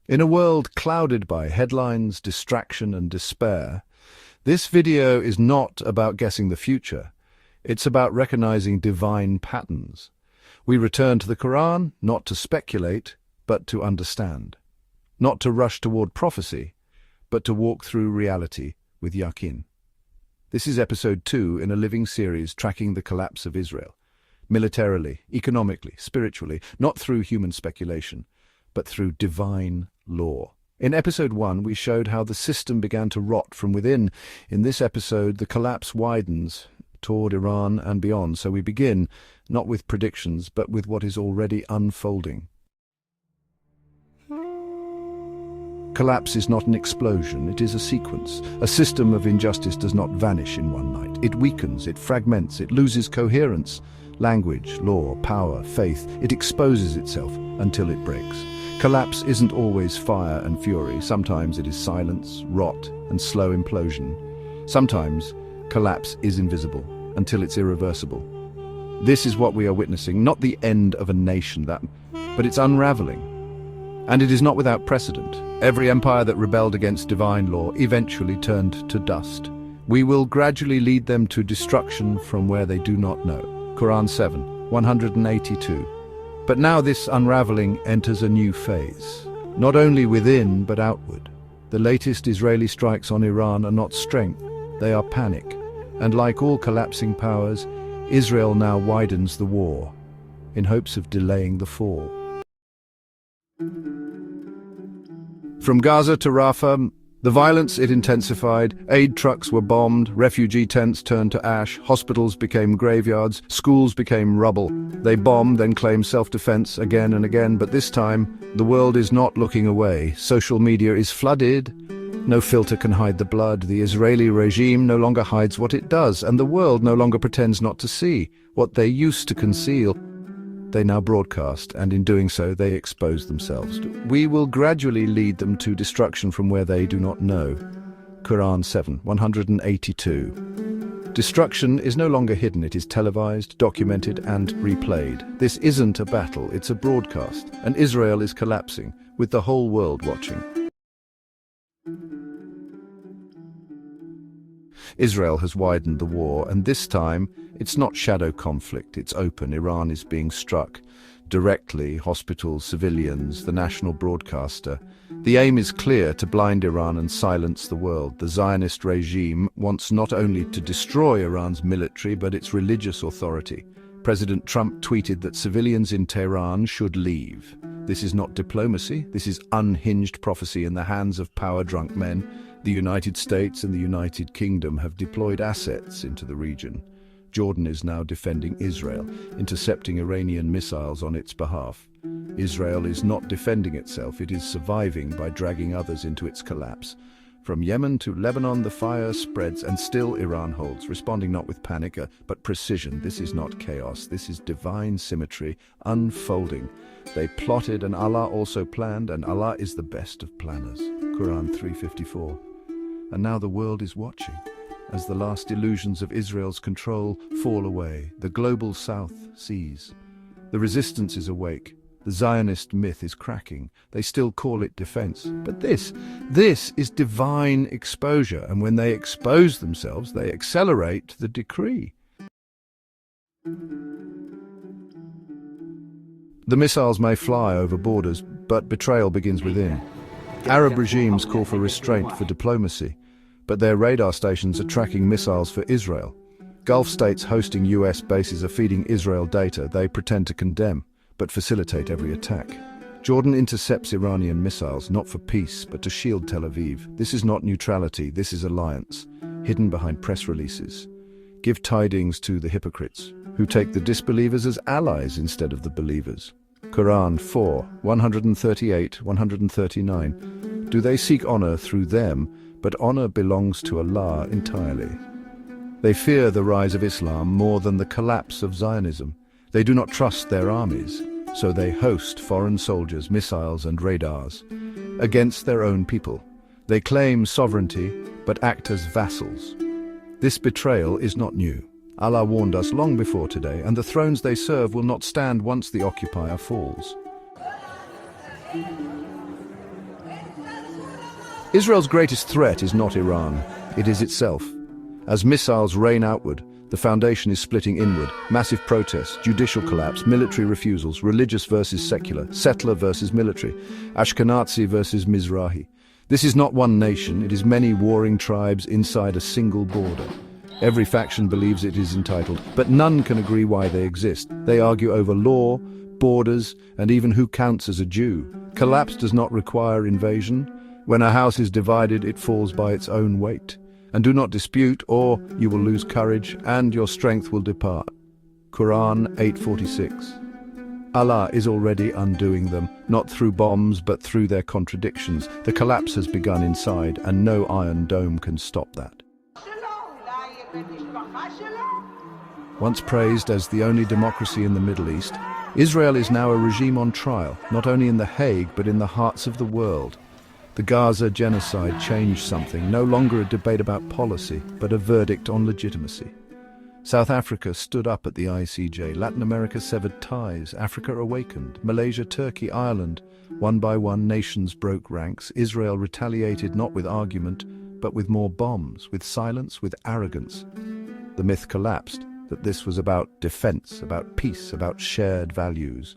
In a world clouded by headlines, distraction, and despair, this video is not about guessing the future. It's about recognizing divine patterns. We return to the Qur'an, not to speculate, but to understand. Not to rush toward prophecy, but to walk through reality with yaqeen. This is episode 2 in a living series tracking the collapse of Israel. Militarily, economically, spiritually, not through human speculation, but through divine law. In episode 1, we showed how the system began to rot from within. In this episode, the collapse widens toward Iran and beyond. So we begin, not with predictions, but with what is already unfolding. Collapse is not an explosion, it is a sequence. A system of injustice does not vanish in one night. It weakens, it fragments, it loses coherence. Language, law, power, faith, it exposes itself until it breaks. Collapse isn't always fire and fury. Sometimes it is silence, rot, and slow implosion. Sometimes collapse is invisible until it's irreversible. This is what we are witnessing, not the end of a nation, but its unraveling. And it is not without precedent. Every empire that rebelled against divine law eventually turned to dust. We will gradually lead them to destruction from where they do not know. Qur'an 7, 182. But now this unraveling enters a new phase, not only within but outward. The latest Israeli strikes on Iran are not strength, they are panic. And like all collapsing powers, Israel now widens the war in hopes of delaying the fall. From Gaza to Rafah, the violence, it intensified. Aid trucks were bombed, refugee tents turned to ash, hospitals became graveyards, schools became rubble. They bombed, then claimed self-defense again and again, but this time, the world is not looking away. Social media is flooded. No filter can hide the blood. The Israeli regime no longer hides what it does, and the world no longer pretends not to see. What they used to conceal, they now broadcast, and in doing so, they expose themselves. We will gradually lead them to destruction from where they do not know. Qur'an 7, 182. Destruction is no longer hidden, it is televised, documented, and replayed. This isn't a battle, it's a broadcast, and Israel is collapsing, with the whole world watching. Israel has widened the war, and this time, it's not shadow conflict, it's open. Iran is being struck directly, hospitals, civilians, the national broadcaster. The aim is clear: to blind Iran and silence the world. The Zionist regime wants not only to destroy Iran's military, but its religious authority. President Trump tweeted that civilians in Tehran should leave. This is not diplomacy, this is unhinged prophecy in the hands of power-drunk men. The United States and the United Kingdom have deployed assets into the region. Jordan is now defending Israel, intercepting Iranian missiles on its behalf. Israel is not defending itself, it is surviving by dragging others into its collapse. From Yemen to Lebanon, the fire spreads, and still Iran holds, responding not with panic, but precision. This is not chaos, this is divine symmetry unfolding. They plotted, and Allah also planned, and Allah is the best of planners. Qur'an 3:54. And now the world is watching. As the last illusions of Israel's control fall away, the global south sees. The resistance is awake. The Zionist myth is cracking. They still call it defense. But this is divine exposure, and when they expose themselves, they accelerate the decree. The missiles may fly over borders, but betrayal begins within. Arab regimes call for restraint for diplomacy, but their radar stations are tracking missiles for Israel. Gulf states hosting US bases are feeding Israel data they pretend to condemn, but facilitate every attack. Jordan intercepts Iranian missiles, not for peace, but to shield Tel Aviv. This is not neutrality, this is alliance, hidden behind press releases. Give tidings to the hypocrites, who take the disbelievers as allies instead of the believers. Qur'an 4, 138, 139. Do they seek honor through them, but honor belongs to Allah entirely. They fear the rise of Islam more than the collapse of Zionism. They do not trust their armies, so they host foreign soldiers, missiles and radars against their own people. They claim sovereignty, but act as vassals. This betrayal is not new. Allah warned us long before today, and the thrones they serve will not stand once the occupier falls. Israel's greatest threat is not Iran, it is itself. As missiles rain outward, the foundation is splitting inward. Massive protests, judicial collapse, military refusals, religious versus secular, settler versus military, Ashkenazi versus Mizrahi. This is not one nation, it is many warring tribes inside a single border. Every faction believes it is entitled, but none can agree why they exist. They argue over law, borders, and even who counts as a Jew. Collapse does not require invasion. When a house is divided, it falls by its own weight. And do not dispute, or you will lose courage, and your strength will depart. Qur'an 8:46. Allah is already undoing them, not through bombs, but through their contradictions. The collapse has begun inside, and no iron dome can stop that. Once praised as the only democracy in the Middle East, Israel is now a regime on trial, not only in The Hague, but in the hearts of the world. The Gaza genocide changed something, no longer a debate about policy, but a verdict on legitimacy. South Africa stood up at the ICJ, Latin America severed ties, Africa awakened, Malaysia, Turkey, Ireland. One by one, nations broke ranks. Israel retaliated not with argument, but with more bombs, with silence, with arrogance. The myth collapsed, that this was about defense, about peace, about shared values.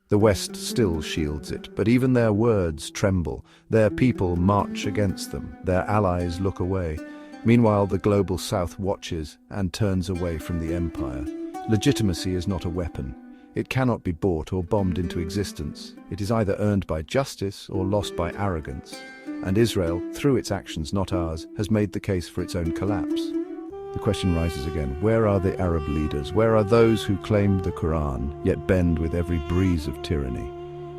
The West still shields it, but even their words tremble. Their people march against them. Their allies look away. Meanwhile, the global South watches and turns away from the empire. Legitimacy is not a weapon. It cannot be bought or bombed into existence. It is either earned by justice or lost by arrogance. And Israel, through its actions, not ours, has made the case for its own collapse. The question rises again, where are the Arab leaders? Where are those who claim the Qur'an, yet bend with every breeze of tyranny?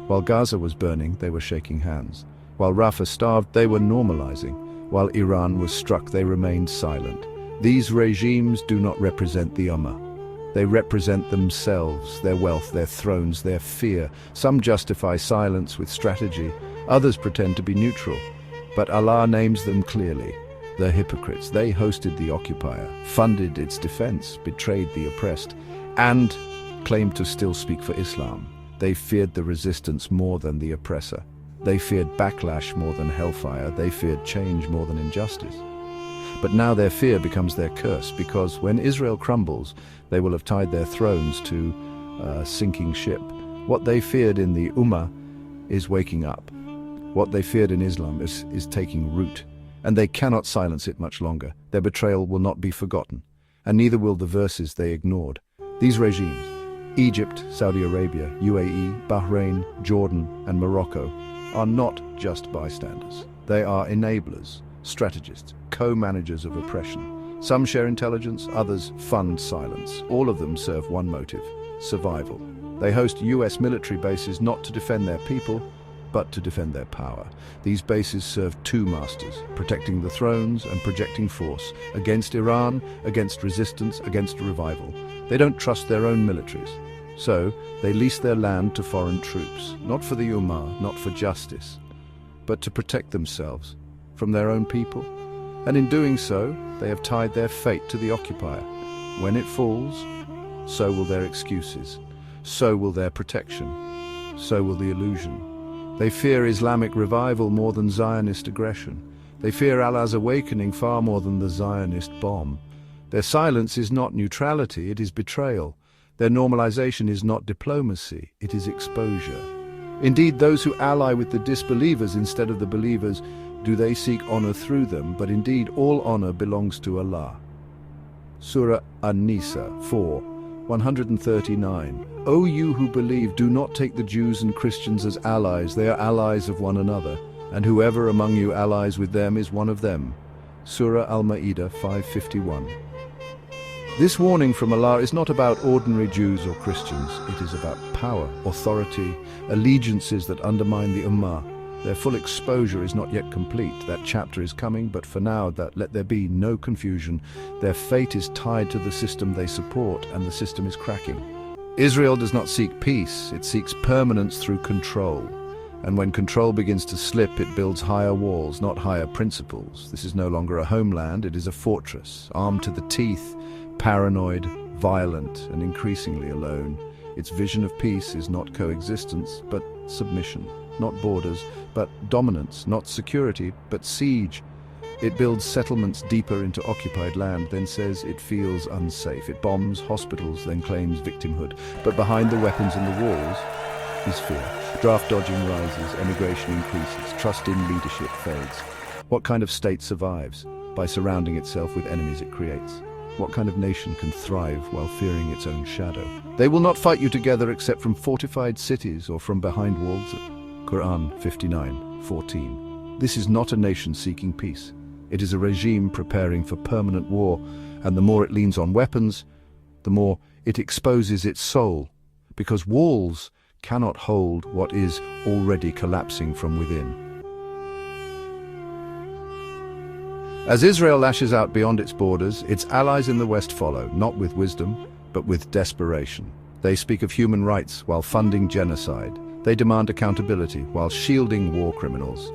While Gaza was burning, they were shaking hands. While Rafah starved, they were normalizing. While Iran was struck, they remained silent. These regimes do not represent the Ummah. They represent themselves, their wealth, their thrones, their fear. Some justify silence with strategy, others pretend to be neutral. But Allah names them clearly. The hypocrites. They hosted the occupier, funded its defense, betrayed the oppressed, and claimed to still speak for Islam. They feared the resistance more than the oppressor. They feared backlash more than hellfire. They feared change more than injustice. But now their fear becomes their curse, because when Israel crumbles, they will have tied their thrones to a sinking ship. What they feared in the Ummah is waking up. What they feared in Islam is taking root. And they cannot silence it much longer. Their betrayal will not be forgotten, and neither will the verses they ignored. These regimes, Egypt, Saudi Arabia, UAE, Bahrain, Jordan, and Morocco, are not just bystanders. They are enablers, strategists, co-managers of oppression. Some share intelligence, others fund silence. All of them serve one motive: survival. They host US military bases not to defend their people, but to defend their power. These bases serve two masters, protecting the thrones and projecting force, against Iran, against resistance, against revival. They don't trust their own militaries. So, they lease their land to foreign troops, not for the Ummah, not for justice, but to protect themselves from their own people. And in doing so, they have tied their fate to the occupier. When it falls, so will their excuses, so will their protection, so will the illusion. They fear Islamic revival more than Zionist aggression. They fear Allah's awakening far more than the Zionist bomb. Their silence is not neutrality, it is betrayal. Their normalization is not diplomacy, it is exposure. Indeed, those who ally with the disbelievers instead of the believers, do they seek honor through them, but indeed all honor belongs to Allah. Surah An-Nisa 4:139. O you who believe, do not take the Jews and Christians as allies. They are allies of one another, and whoever among you allies with them is one of them. Surah Al-Ma'idah 5:51. This warning from Allah is not about ordinary Jews or Christians. It is about power, authority, allegiances that undermine the Ummah. Their full exposure is not yet complete. That chapter is coming, but for now, let there be no confusion. Their fate is tied to the system they support, and the system is cracking. Israel does not seek peace, it seeks permanence through control. And when control begins to slip, it builds higher walls, not higher principles. This is no longer a homeland, it is a fortress, armed to the teeth, paranoid, violent, and increasingly alone. Its vision of peace is not coexistence, but submission. not borders, but dominance, not security, but siege. It builds settlements deeper into occupied land, then says it feels unsafe. It bombs hospitals, then claims victimhood. But behind the weapons and the walls is fear. Draft dodging rises, emigration increases, trust in leadership fades. What kind of state survives? By surrounding itself with enemies it creates. What kind of nation can thrive while fearing its own shadow? They will not fight you together except from fortified cities or from behind walls. Qur'an 59:14. This is not a nation seeking peace. It is a regime preparing for permanent war, and the more it leans on weapons, the more it exposes its soul, because walls cannot hold what is already collapsing from within. As Israel lashes out beyond its borders, its allies in the West follow, not with wisdom, but with desperation. They speak of human rights while funding genocide. They demand accountability while shielding war criminals.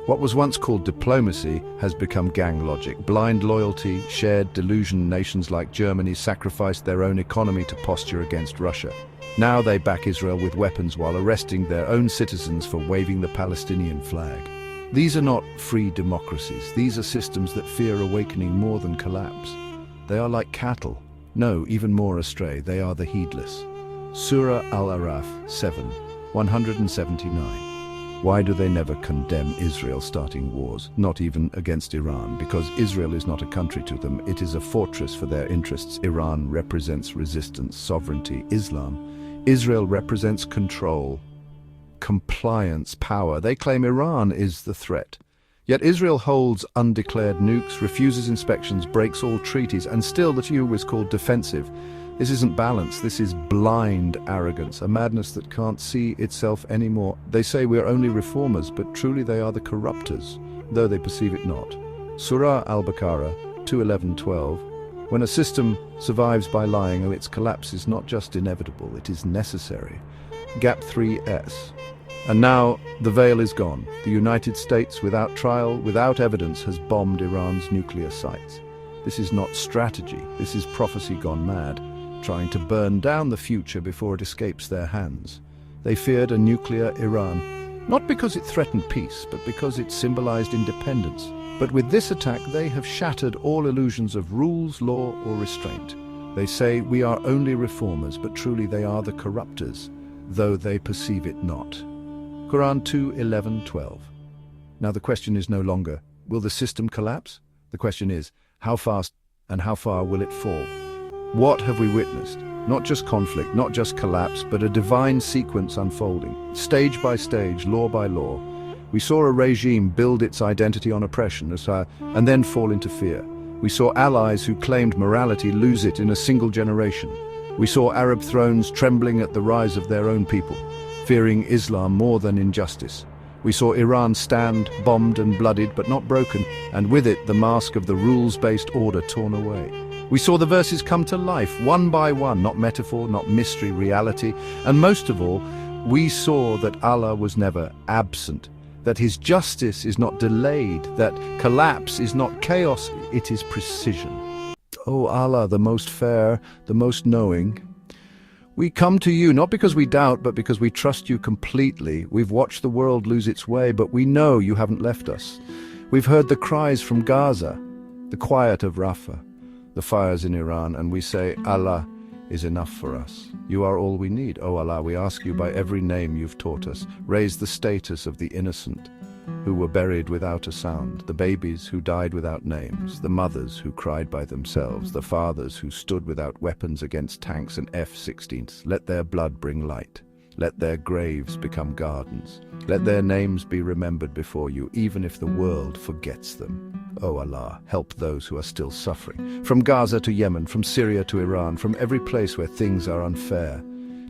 What was once called diplomacy has become gang logic. Blind loyalty, shared delusion. Nations like Germany sacrificed their own economy to posture against Russia. Now they back Israel with weapons while arresting their own citizens for waving the Palestinian flag. These are not free democracies. These are systems that fear awakening more than collapse. They are like cattle. No, even more astray. They are the heedless. Surah Al-Araf 7:179. Why do they never condemn Israel starting wars? Not even against Iran, because Israel is not a country to them. It is a fortress for their interests. Iran represents resistance, sovereignty. Israel represents control, compliance, power. They claim Iran is the threat. Yet Israel holds undeclared nukes, refuses inspections, breaks all treaties, and still the view is called defensive. This isn't balance, this is blind arrogance, a madness that can't see itself anymore. They say we're only reformers, but truly they are the corruptors, though they perceive it not. Surah Al-Baqarah 2:11-12. When a system survives by lying, its collapse is not just inevitable, it is necessary. Gap 3S. And now the veil is gone. The United States, without trial, without evidence, has bombed Iran's nuclear sites. This is not strategy, this is prophecy gone mad, trying to burn down the future before it escapes their hands. They feared a nuclear Iran, not because it threatened peace, but because it symbolized independence. But with this attack, they have shattered all illusions of rules, law, or restraint. They say we are only reformers, but truly they are the corruptors, though they perceive it not. Quran 2:11-12. Now the question is no longer, will the system collapse? The question is, how fast and how far will it fall? What have we witnessed? Not just conflict, not just collapse, but a divine sequence unfolding, stage by stage, law by law. We saw a regime build its identity on oppression and then fall into fear. We saw allies who claimed morality lose it in a single generation. We saw Arab thrones trembling at the rise of their own people, fearing Islam more than injustice. We saw Iran stand, bombed and bloodied, but not broken, and with it the mask of the rules-based order torn away. We saw the verses come to life, one by one, not metaphor, not mystery, reality. And most of all, we saw that Allah was never absent, that His justice is not delayed, that collapse is not chaos, it is precision. O Allah, the most fair, the most knowing, we come to you not because we doubt, but because we trust you completely. We've watched the world lose its way, but we know you haven't left us. We've heard the cries from Gaza, the quiet of Rafah, the fires in Iran, and we say, Allah is enough for us. You are all we need. O Allah, we ask you by every name you've taught us, raise the status of the innocent who were buried without a sound, the babies who died without names, the mothers who cried by themselves, the fathers who stood without weapons against tanks and F-16s. Let their blood bring light. Let their graves become gardens. Let their names be remembered before you, even if the world forgets them. O Allah, help those who are still suffering. From Gaza to Yemen, from Syria to Iran, from every place where things are unfair.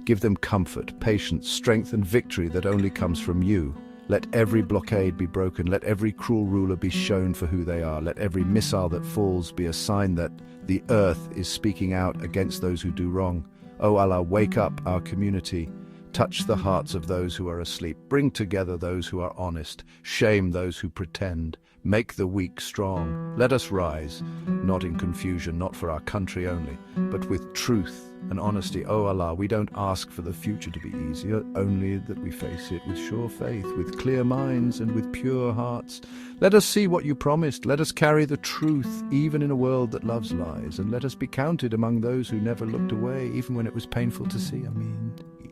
Give them comfort, patience, strength and victory that only comes from you. Let every blockade be broken. Let every cruel ruler be shown for who they are. Let every missile that falls be a sign that the earth is speaking out against those who do wrong. O Allah, wake up our community Touch the hearts of those who are asleep. Bring together those who are honest. Shame those who pretend. Make the weak strong. Let us rise, not in confusion, not for our country only, but with truth and honesty. O Allah, we don't ask for the future to be easier, only that we face it with sure faith, with clear minds and with pure hearts. Let us see what you promised. Let us carry the truth, even in a world that loves lies, and let us be counted among those who never looked away, even when it was painful to see. Ameen.